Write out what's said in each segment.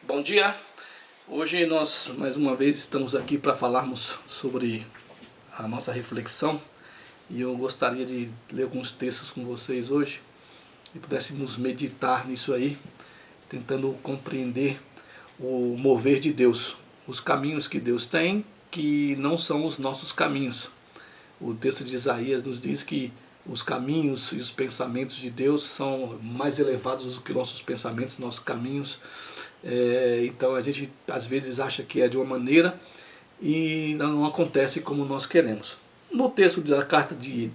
Bom dia! Hoje nós mais uma vez estamos aqui para falarmos sobre a nossa reflexão e eu gostaria de ler alguns textos com vocês hoje e pudéssemos meditar nisso aí, tentando compreender o mover de Deus, os caminhos que Deus tem que não são os nossos caminhos. O texto de Isaías nos diz que os caminhos e os pensamentos de Deus são mais elevados do que nossos pensamentos, nossos caminhos. Então a gente às vezes acha que é de uma maneira e não acontece como nós queremos. No texto da carta de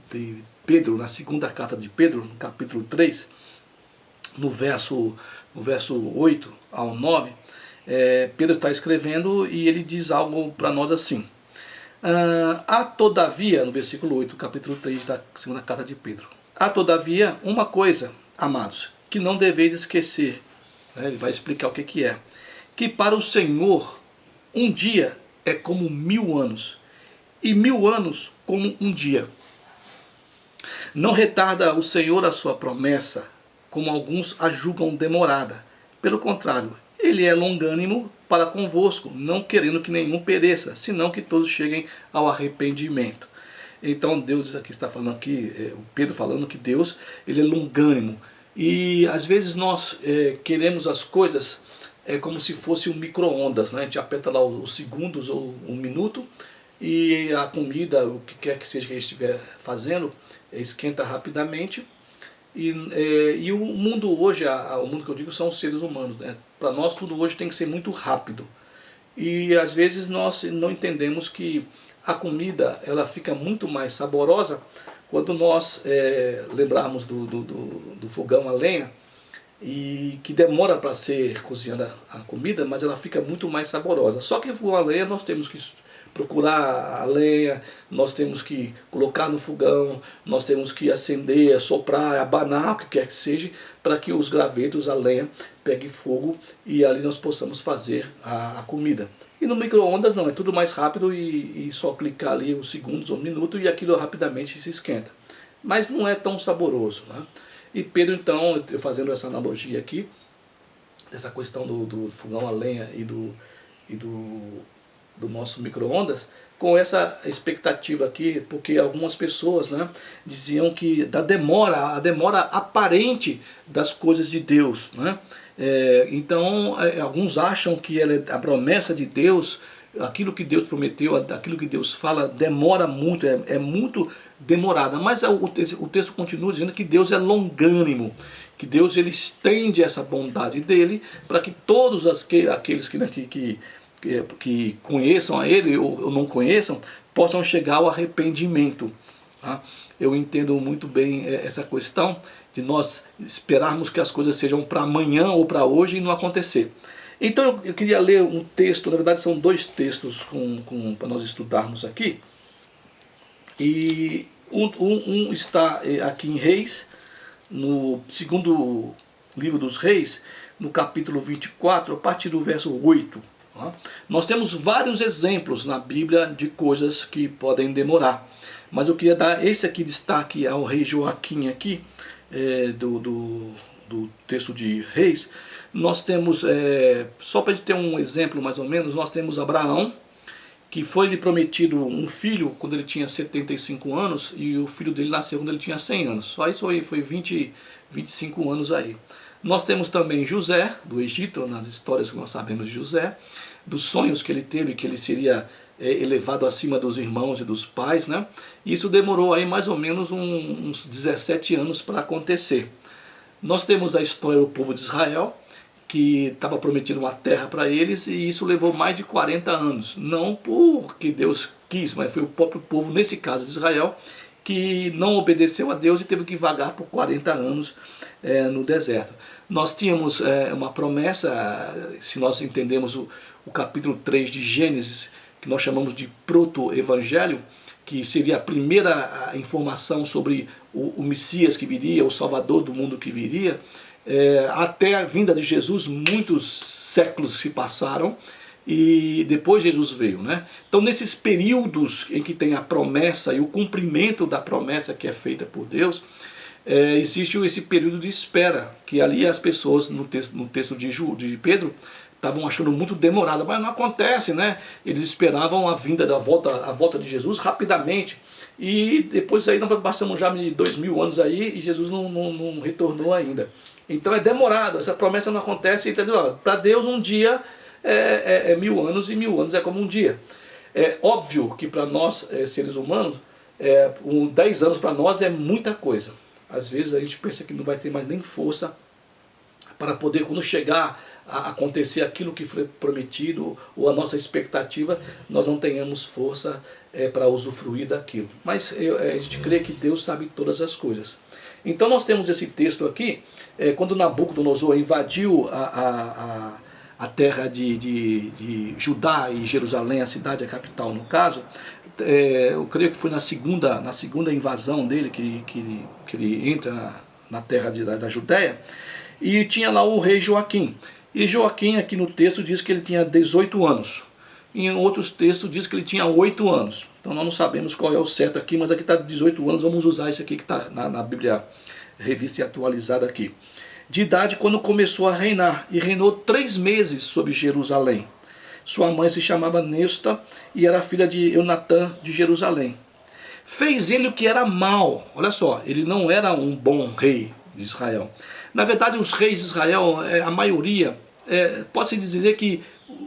Pedro, na segunda carta de Pedro, no capítulo 3, no verso 8 ao 9, Pedro está escrevendo e ele diz algo para nós assim: há todavia, no versículo 8, capítulo 3 da segunda carta de Pedro, há todavia uma coisa, amados, que não deveis esquecer. Ele vai explicar o que é. Que para o Senhor, um dia é como 1000 anos, e 1000 anos como um dia. Não retarda o Senhor a sua promessa, como alguns a julgam demorada. Pelo contrário, ele é longânimo para convosco, não querendo que nenhum pereça, senão que todos cheguem ao arrependimento. Então Deus aqui está falando aqui, o Pedro falando que Deus ele é longânimo. E às vezes nós queremos as coisas como se fosse um micro-ondas, né? A gente aperta lá os segundos ou um minuto e a comida, o que quer que seja que a gente estiver fazendo, esquenta rapidamente. E o mundo hoje, o mundo que eu digo são os seres humanos, né? Para nós tudo hoje tem que ser muito rápido. E às vezes nós não entendemos que a comida ela fica muito mais saborosa quando nós lembrarmos do fogão a lenha, e que demora para ser cozinhada a comida, mas ela fica muito mais saborosa. Só que o fogão a lenha nós temos que procurar a lenha, nós temos que colocar no fogão, nós temos que acender, soprar, abanar, o que quer que seja, para que os gravetos, a lenha, pegue fogo e ali nós possamos fazer a comida. E no micro-ondas não, é tudo mais rápido e só clicar ali uns segundos ou um minuto e aquilo rapidamente se esquenta. Mas não é tão saboroso, né? E Pedro então, fazendo essa analogia aqui, essa questão do fogão a lenha e do nosso micro-ondas, com essa expectativa aqui, porque algumas pessoas, né, diziam que a demora aparente das coisas de Deus, né? Então alguns acham que a promessa de Deus, aquilo que Deus prometeu, aquilo que Deus fala, demora muito, é muito demorada. Mas o texto continua dizendo que Deus é longânimo, que Deus ele estende essa bondade dele para que todos aqueles que conheçam a Ele ou não conheçam, possam chegar ao arrependimento. Tá? Eu entendo muito bem essa questão de nós esperarmos que as coisas sejam para amanhã ou para hoje e não acontecer. Então eu queria ler um texto, na verdade são dois textos para nós estudarmos aqui. E um está aqui em Reis, no segundo livro dos Reis, no capítulo 24, a partir do verso 8. Nós temos vários exemplos na Bíblia de coisas que podem demorar, mas eu queria dar esse aqui destaque ao rei Joaquim aqui, do texto de Reis. Nós temos, só para a gente ter um exemplo mais ou menos, nós temos Abraão, que foi lhe prometido um filho quando ele tinha 75 anos e o filho dele nasceu quando ele tinha 100 anos. Só isso foi 25 anos aí. Nós temos também José, do Egito, nas histórias que nós sabemos de José, dos sonhos que ele teve, que ele seria elevado acima dos irmãos e dos pais, né? E isso demorou aí mais ou menos uns 17 anos para acontecer. Nós temos a história do povo de Israel, que estava prometido uma terra para eles, e isso levou mais de 40 anos. Não porque Deus quis, mas foi o próprio povo, nesse caso de Israel, que não obedeceu a Deus e teve que vagar por 40 anos no deserto. Nós tínhamos uma promessa, se nós entendemos o capítulo 3 de Gênesis, que nós chamamos de proto-evangelho, que seria a primeira informação sobre o Messias que viria, o Salvador do mundo que viria. Até a vinda de Jesus, muitos séculos se passaram e depois Jesus veio, né? Então nesses períodos em que tem a promessa e o cumprimento da promessa que é feita por Deus, existe esse período de espera, que ali as pessoas, no texto de Pedro, estavam achando muito demorado, mas não acontece, né? Eles esperavam a vinda a volta de Jesus rapidamente, e depois aí nós passamos já de 2000 anos aí, e Jesus não retornou ainda. Então é demorado, essa promessa não acontece, então, para Deus um dia é 1000 anos, e 1000 anos é como um dia. É óbvio que para nós, seres humanos, 10 anos para nós é muita coisa. Às vezes a gente pensa que não vai ter mais nem força para poder, quando chegar a acontecer aquilo que foi prometido, ou a nossa expectativa, nós não tenhamos força para usufruir daquilo. Mas a gente crê que Deus sabe todas as coisas. Então nós temos esse texto aqui, quando Nabucodonosor invadiu a terra de Judá e Jerusalém, a cidade, a capital no caso, eu creio que foi na segunda invasão dele que ele entra na terra da Judéia, e tinha lá o rei Joaquim. E Joaquim aqui no texto diz que ele tinha 18 anos. Em outros textos diz que ele tinha 8 anos. Então nós não sabemos qual é o certo aqui, mas aqui está 18 anos, vamos usar isso aqui que está na Bíblia Revista e Atualizada aqui. De idade quando começou a reinar, e reinou 3 meses sobre Jerusalém. Sua mãe se chamava Nesta e era filha de Eunatã de Jerusalém. Fez ele o que era mal. Olha só, ele não era um bom rei de Israel. Na verdade, os reis de Israel, a maioria, pode-se dizer que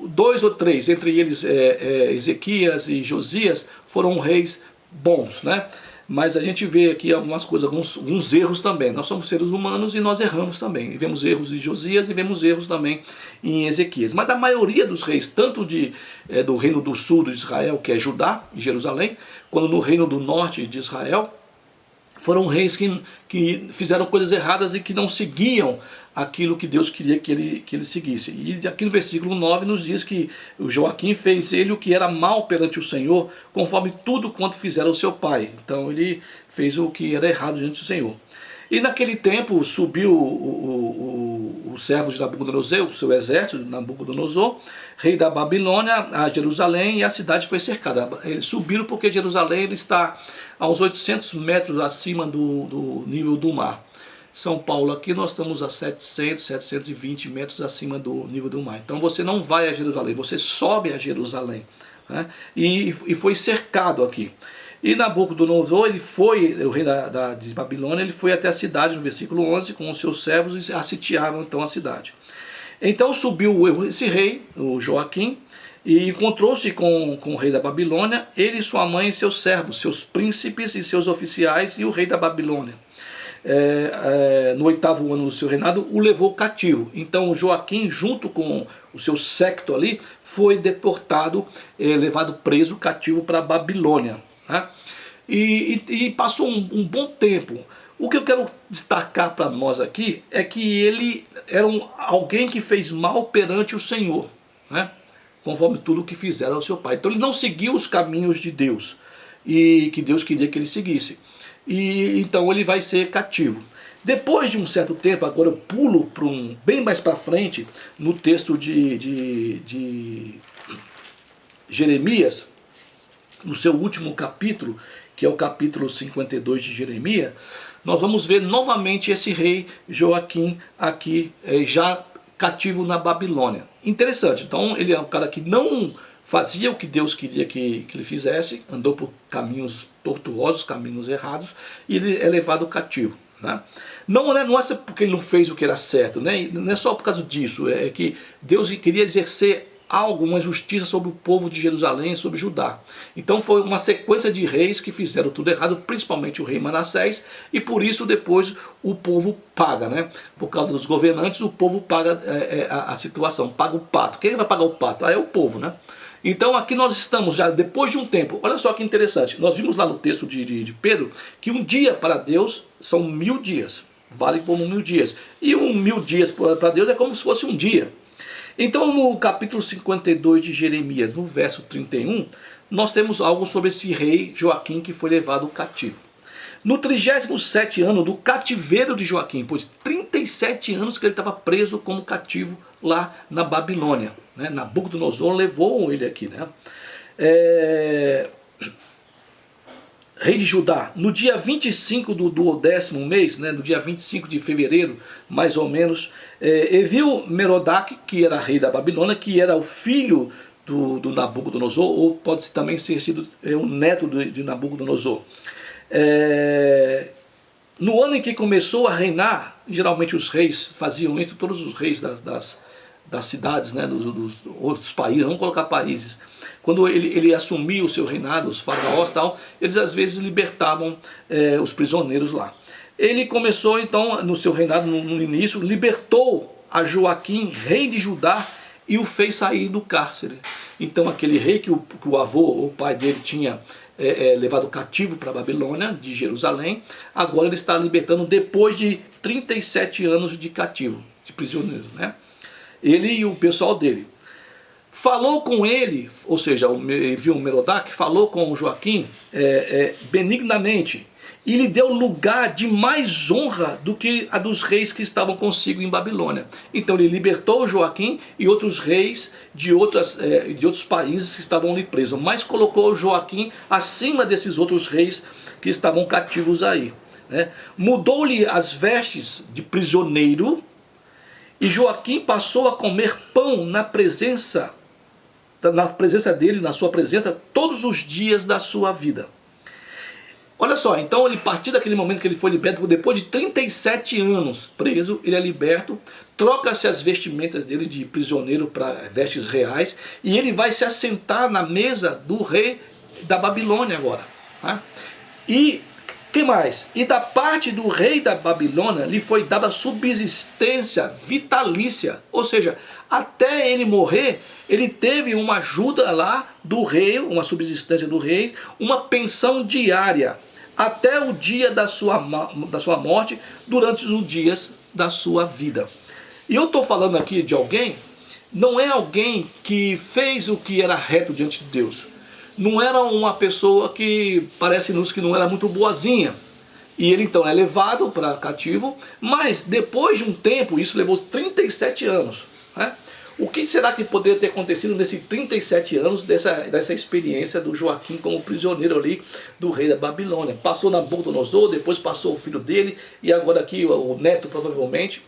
2 ou 3, entre eles Ezequias e Josias, foram reis bons, né? Mas a gente vê aqui algumas coisas, alguns erros também. Nós somos seres humanos e nós erramos também. E vemos erros de Josias e vemos erros também em Ezequias. Mas a maioria dos reis, tanto do reino do sul de Israel, que é Judá e Jerusalém, quanto no reino do norte de Israel, foram reis que fizeram coisas erradas e que não seguiam aquilo que Deus queria que ele seguisse. E aqui no versículo 9 nos diz que o Joaquim fez ele o que era mal perante o Senhor, conforme tudo quanto fizera o seu pai. Então ele fez o que era errado diante do Senhor. E naquele tempo subiu o servo de Nabucodonosor, o seu exército, Nabucodonosor, rei da Babilônia, a Jerusalém, e a cidade foi cercada. Eles subiram porque Jerusalém ele está a uns 800 metros acima do nível do mar. São Paulo aqui nós estamos a 700, 720 metros acima do nível do mar. Então você não vai a Jerusalém, você sobe a Jerusalém, né? E foi cercado aqui. E Nabucodonosor, ele foi, o rei de Babilônia, ele foi até a cidade, no versículo 11, com os seus servos, e sitiaram então a cidade. Então subiu esse rei, o Joaquim, e encontrou-se com o rei da Babilônia, ele, sua mãe e seus servos, seus príncipes e seus oficiais, e o rei da Babilônia. No 8º ano do seu reinado, o levou cativo. Então Joaquim, junto com o seu séquito ali, foi deportado, levado preso, cativo para a Babilônia. Né? E passou um bom tempo. O que eu quero destacar para nós aqui é que ele era alguém que fez mal perante o Senhor, né? Conforme tudo o que fizeram ao seu pai. Então ele não seguiu os caminhos de Deus, e que Deus queria que ele seguisse. E então ele vai ser cativo. Depois de um certo tempo, agora eu pulo bem mais para frente, no texto de Jeremias, no seu último capítulo, que é o capítulo 52 de Jeremias, nós vamos ver novamente esse rei Joaquim aqui, já cativo na Babilônia. Interessante, então ele é um cara que não fazia o que Deus queria que ele fizesse, andou por caminhos tortuosos, caminhos errados, e ele é levado cativo. Né? Não é porque ele não fez o que era certo, né? Não é só por causa disso, é que Deus queria exercer uma justiça sobre o povo de Jerusalém, sobre Judá. Então foi uma sequência de reis que fizeram tudo errado, principalmente o rei Manassés, e por isso depois o povo paga, né? Por causa dos governantes, o povo paga a situação, paga o pato. Quem vai pagar o pato? É o povo, né? Então aqui nós estamos já depois de um tempo. Olha só que interessante, nós vimos lá no texto de Pedro que um dia para Deus são 1000 dias, vale como 1000 dias, e 1000 dias para Deus é como se fosse um dia. Então no capítulo 52 de Jeremias, no verso 31, nós temos algo sobre esse rei Joaquim que foi levado cativo. No 37º ano do cativeiro de Joaquim, pois 37 anos que ele estava preso como cativo lá na Babilônia, né? Nabucodonosor levou ele aqui, né? rei de Judá, no dia 25 do 10º mês, né, no dia 25 de fevereiro, mais ou menos, Evil-Merodach, que era rei da Babilônia, que era o filho do Nabucodonosor, ou pode também ser sido o neto de Nabucodonosor. No ano em que começou a reinar, geralmente os reis faziam isso, todos os reis das cidades, né, dos outros países, vamos colocar países, quando ele assumia o seu reinado, os faraós e tal, eles às vezes libertavam os prisioneiros lá. Ele começou então no seu reinado, no início, libertou a Joaquim, rei de Judá, e o fez sair do cárcere. Então aquele rei que o avô, o pai dele tinha levado cativo para a Babilônia, de Jerusalém, agora ele está libertando depois de 37 anos de cativo, de prisioneiro, né? Ele e o pessoal dele. Falou com ele, ou seja, o Evil-Merodach falou com o Joaquim benignamente, e lhe deu lugar de mais honra do que a dos reis que estavam consigo em Babilônia. Então ele libertou Joaquim e outros reis de outros países que estavam ali presos, mas colocou Joaquim acima desses outros reis que estavam cativos aí, né? Mudou-lhe as vestes de prisioneiro, e Joaquim passou a comer pão na presença dele, na sua presença, todos os dias da sua vida. Olha só, então ele, a partir daquele momento que ele foi liberto, depois de 37 anos preso, ele é liberto, troca-se as vestimentas dele de prisioneiro para vestes reais, e ele vai se assentar na mesa do rei da Babilônia agora, tá? E que mais? E da parte do rei da Babilônia lhe foi dada subsistência vitalícia, ou seja, até ele morrer, ele teve uma ajuda lá do rei, uma subsistência do rei, uma pensão diária, até o dia da sua morte, durante os dias da sua vida. E eu estou falando aqui de alguém, não é alguém que fez o que era reto diante de Deus. Não era uma pessoa que parece-nos que não era muito boazinha. E ele então é levado para cativo, mas depois de um tempo, isso levou 37 anos, né? O que será que poderia ter acontecido nesses 37 anos dessa experiência do Joaquim como prisioneiro ali do rei da Babilônia? Passou Nabucodonosor, depois passou o filho dele, e agora aqui o neto provavelmente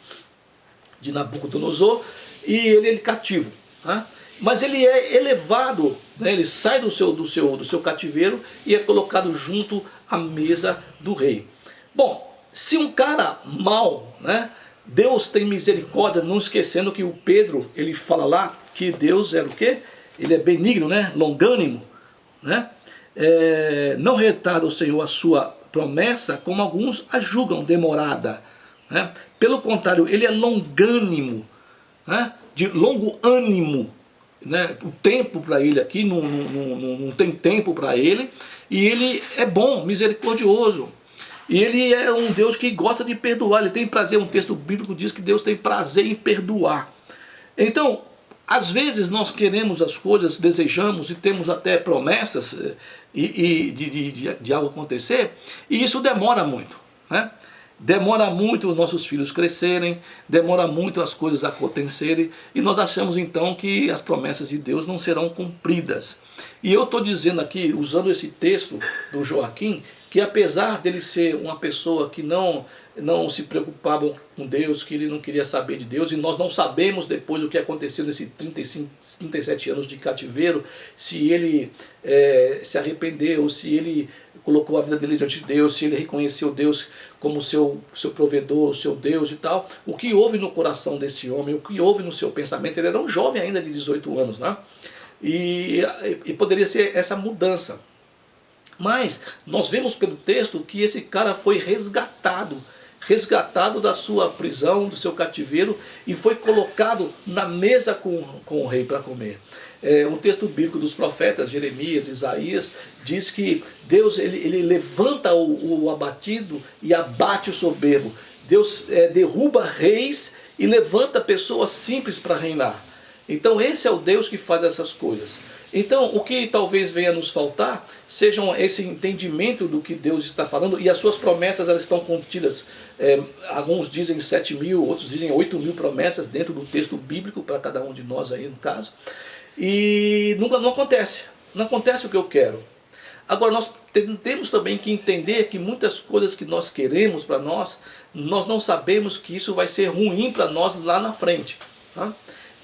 de Nabucodonosor, e ele cativo, né? Mas ele é elevado, né? Ele sai do seu cativeiro e é colocado junto à mesa do rei. Bom, se um cara mau, né? Deus tem misericórdia, não esquecendo que o Pedro, ele fala lá que Deus era o quê? Ele é benigno, né? Longânimo, né? Não retarda o Senhor a sua promessa, como alguns a julgam demorada, né? Pelo contrário, ele é longânimo, né? De longo ânimo, né? O tempo para ele aqui não tem tempo para ele, e ele é bom, misericordioso. E ele é um Deus que gosta de perdoar, ele tem prazer, um texto bíblico diz que Deus tem prazer em perdoar. Então, às vezes nós queremos as coisas, desejamos e temos até promessas de algo acontecer, e isso demora muito, né? Demora muito os nossos filhos crescerem, demora muito as coisas acontecerem, e nós achamos então que as promessas de Deus não serão cumpridas. E eu estou dizendo aqui, usando esse texto do Joaquim, que apesar dele ser uma pessoa que não se preocupava com Deus, que ele não queria saber de Deus, e nós não sabemos depois o que aconteceu nesses 37 anos de cativeiro, se ele se arrependeu, se ele colocou a vida dele diante de Deus, se ele reconheceu Deus como seu provedor, o seu Deus e tal. O que houve no coração desse homem, o que houve no seu pensamento, ele era um jovem ainda de 18 anos, né? E poderia ser essa mudança. Mas nós vemos pelo texto que esse cara foi resgatado da sua prisão, do seu cativeiro, e foi colocado na mesa com o rei para comer. O texto bíblico dos profetas, Jeremias, Isaías, diz que Deus ele levanta o abatido e abate o soberbo. Deus derruba reis e levanta pessoas simples para reinar. Então esse é o Deus que faz essas coisas. Então o que talvez venha nos faltar sejam esse entendimento do que Deus está falando, e as suas promessas elas estão contidas, alguns dizem 7.000, outros dizem 8.000 promessas dentro do texto bíblico para cada um de nós aí no caso, e nunca não acontece o que eu quero. Agora nós temos também que entender que muitas coisas que nós queremos para nós não sabemos que isso vai ser ruim para nós lá na frente. Tá?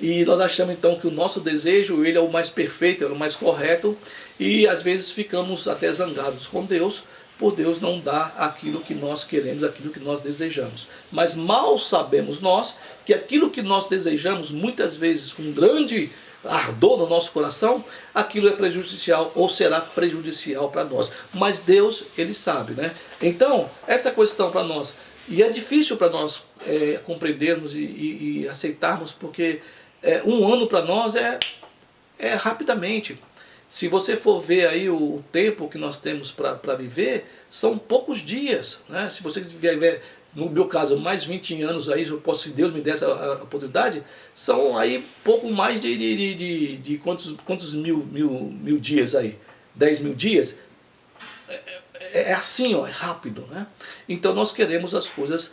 E nós achamos então que o nosso desejo ele é o mais perfeito, é o mais correto, e às vezes ficamos até zangados com Deus, por Deus não dar aquilo que nós queremos, aquilo que nós desejamos. Mas mal sabemos nós que aquilo que nós desejamos, muitas vezes com grande ardor no nosso coração, aquilo é prejudicial ou será prejudicial para nós. Mas Deus, Ele sabe, né? Então, essa questão para nós, e é difícil para nós compreendermos e aceitarmos, porque um ano para nós é rapidamente. Se você for ver aí o tempo que nós temos para viver, são poucos dias, né? Se você viver, no meu caso, mais 20 anos aí, eu posso, se Deus me der essa oportunidade, são aí pouco mais de quantos mil dias aí? 10 mil dias? É assim, ó, é rápido, né? Então nós queremos as coisas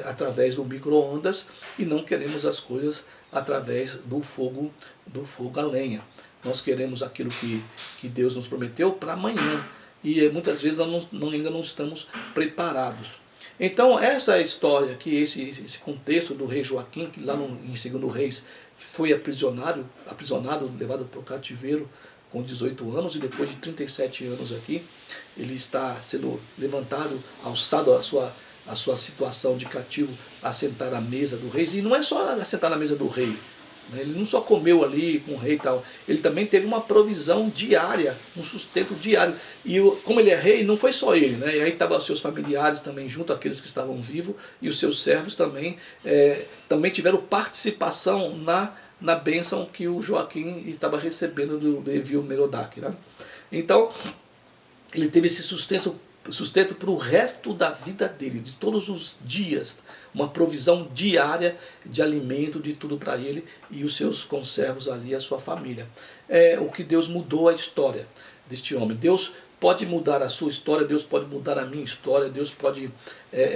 através do micro-ondas e não queremos as coisas através do fogo a lenha. Nós queremos aquilo que Deus nos prometeu para amanhã. E muitas vezes nós ainda não estamos preparados. Então essa história aqui, esse contexto do rei Joaquim, que lá em 2 Reis foi aprisionado, levado para o cativeiro com 18 anos, e depois de 37 anos aqui, ele está sendo levantado, alçado a sua situação de cativo, a sentar à mesa do rei. E não é só assentar na mesa do rei. Ele não só comeu ali com o rei e tal, ele também teve uma provisão diária, um sustento diário. E como ele é rei, não foi só ele, né? E aí estavam os seus familiares também junto, aqueles que estavam vivos, e os seus servos também tiveram participação na bênção que o Joaquim estava recebendo do Evil Merodach, né? Então, ele teve esse sustento para o resto da vida dele, de todos os dias, uma provisão diária de alimento, de tudo para ele e os seus conservos ali, a sua família. É o que Deus mudou a história deste homem. Deus pode mudar a sua história, Deus pode mudar a minha história, Deus pode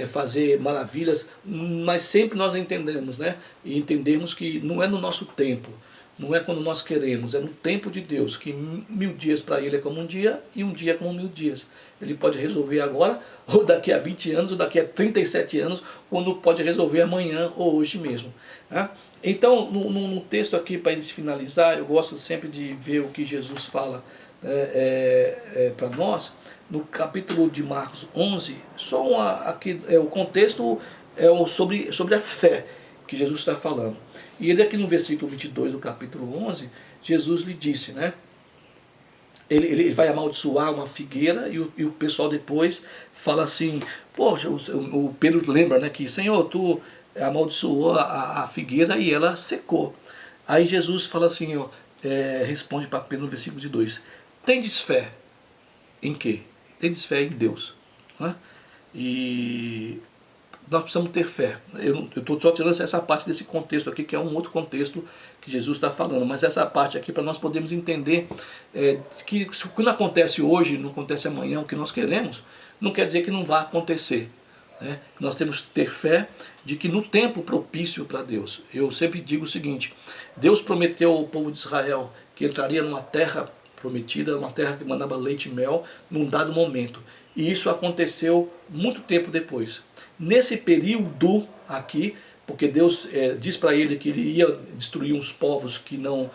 fazer maravilhas, mas sempre nós entendemos, né? E entendemos que não é no nosso tempo, não é quando nós queremos, é no tempo de Deus, que 1000 dias para Ele é como um dia e um dia é como 1000 dias. Ele pode resolver agora, ou daqui a 20 anos, ou daqui a 37 anos, quando pode resolver amanhã ou hoje mesmo. Né? Então, no texto aqui, para gente finalizar, eu gosto sempre de ver o que Jesus fala para nós, no capítulo de Marcos 11, aqui o contexto sobre a fé que Jesus está falando. E ele aqui no versículo 22 do capítulo 11, Jesus lhe disse, né? Ele vai amaldiçoar uma figueira e o pessoal depois fala assim, poxa, o Pedro lembra, né, que Senhor, tu amaldiçoou a figueira e ela secou. Aí Jesus fala assim, responde para Pedro no versículo 22, tendes fé em quê? Tendes fé em Deus. Né? E nós precisamos ter fé. Eu estou só tirando essa parte desse contexto aqui, que é um outro contexto que Jesus está falando, mas essa parte aqui para nós podermos entender que o que não acontece hoje, não acontece amanhã, o que nós queremos, não quer dizer que não vai acontecer. Né? Nós temos que ter fé de que no tempo propício para Deus, eu sempre digo o seguinte, Deus prometeu ao povo de Israel que entraria numa terra prometida, uma terra que mandava leite e mel, num dado momento. E isso aconteceu muito tempo depois. Nesse período aqui, porque Deus diz para ele que ele ia destruir uns povos que não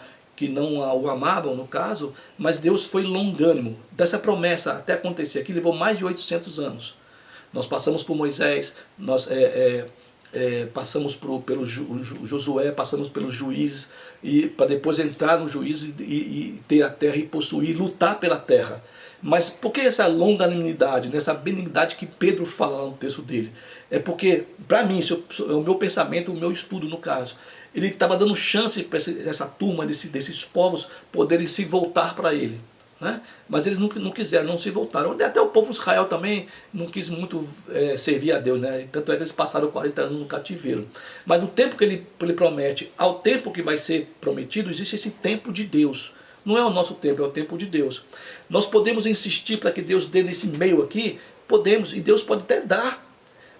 o amavam, no caso, mas Deus foi longânimo. Dessa promessa até acontecer aqui, levou mais de 800 anos. Nós passamos por Moisés, nós passamos pelo Josué, passamos pelos juízes, e para depois entrar no juízo e ter a terra e possuir, lutar pela terra. Mas por que essa longanimidade, essa benignidade que Pedro fala lá no texto dele? É porque, para mim, é o meu pensamento, o meu estudo no caso, ele estava dando chance para essa turma, desses povos, poderem se voltar para ele. Né? Mas eles não quiseram, não se voltaram. Até o povo de Israel também não quis muito servir a Deus, né? Tanto é que eles passaram 40 anos no cativeiro. Mas no tempo que ele promete, ao tempo que vai ser prometido, existe esse tempo de Deus. Não é o nosso tempo, é o tempo de Deus. Nós podemos insistir para que Deus dê nesse meio aqui, podemos, e Deus pode até dar.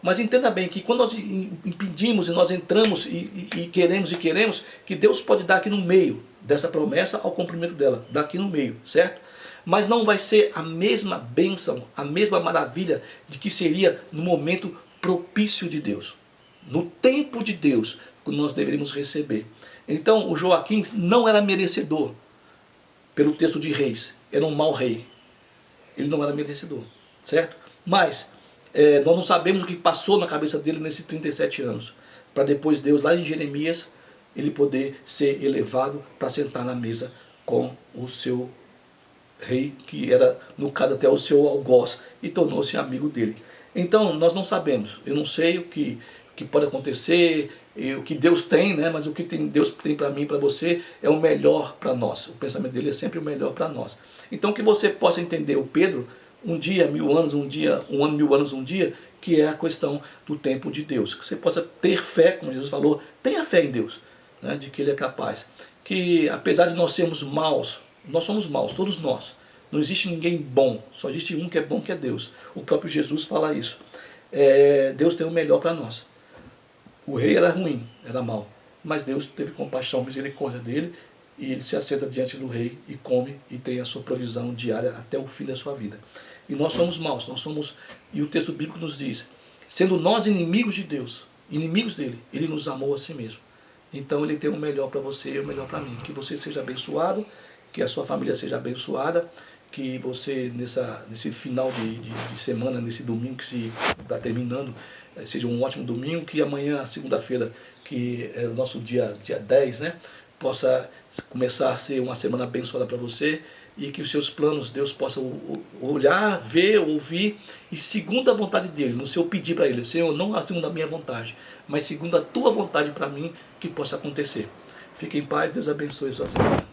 Mas entenda bem que quando nós impedimos e nós entramos e queremos, que Deus pode dar aqui no meio dessa promessa ao cumprimento dela, daqui no meio, certo? mas não vai ser a mesma bênção, a mesma maravilha de que seria no momento propício de Deus, no tempo de Deus, que nós deveríamos receber. Então o Joaquim não era merecedor, pelo texto de Reis, era um mau rei, ele não era merecedor, certo? Mas nós não sabemos o que passou na cabeça dele nesses 37 anos, para depois Deus, lá em Jeremias, ele poder ser elevado para sentar na mesa com o seu rei, que era, no caso, até o seu algoz, e tornou-se amigo dele. Então, nós não sabemos, eu não sei o que pode acontecer, o que Deus tem, né? Mas o que Deus tem para mim e para você é o melhor para nós. O pensamento dele é sempre o melhor para nós. Então, que você possa entender o Pedro, um dia, 1000 anos, um dia, um ano, 1000 anos, um dia, que é a questão do tempo de Deus. Que você possa ter fé, como Jesus falou, tenha fé em Deus, né? De que Ele é capaz. Que apesar de nós sermos maus, nós somos maus, todos nós. Não existe ninguém bom, só existe um que é bom, que é Deus. O próprio Jesus fala isso. Deus tem o melhor para nós. O rei era ruim, era mau, mas Deus teve compaixão, misericórdia dele, e ele se assenta diante do rei e come e tem a sua provisão diária até o fim da sua vida. E nós somos maus, e o texto bíblico nos diz, sendo nós inimigos de Deus, inimigos dele, ele nos amou a si mesmo. Então ele tem o melhor para você e o melhor para mim. Que você seja abençoado, que a sua família seja abençoada, que você nesse final de semana, nesse domingo que se está terminando, seja um ótimo domingo, que amanhã, segunda-feira, que é o nosso dia 10, né, possa começar a ser uma semana abençoada para você, e que os seus planos Deus possa olhar, ver, ouvir, e segundo a vontade dele, no seu pedir para ele, Senhor, não segundo a minha vontade, mas segundo a tua vontade para mim, que possa acontecer. Fique em paz, Deus abençoe a sua semana.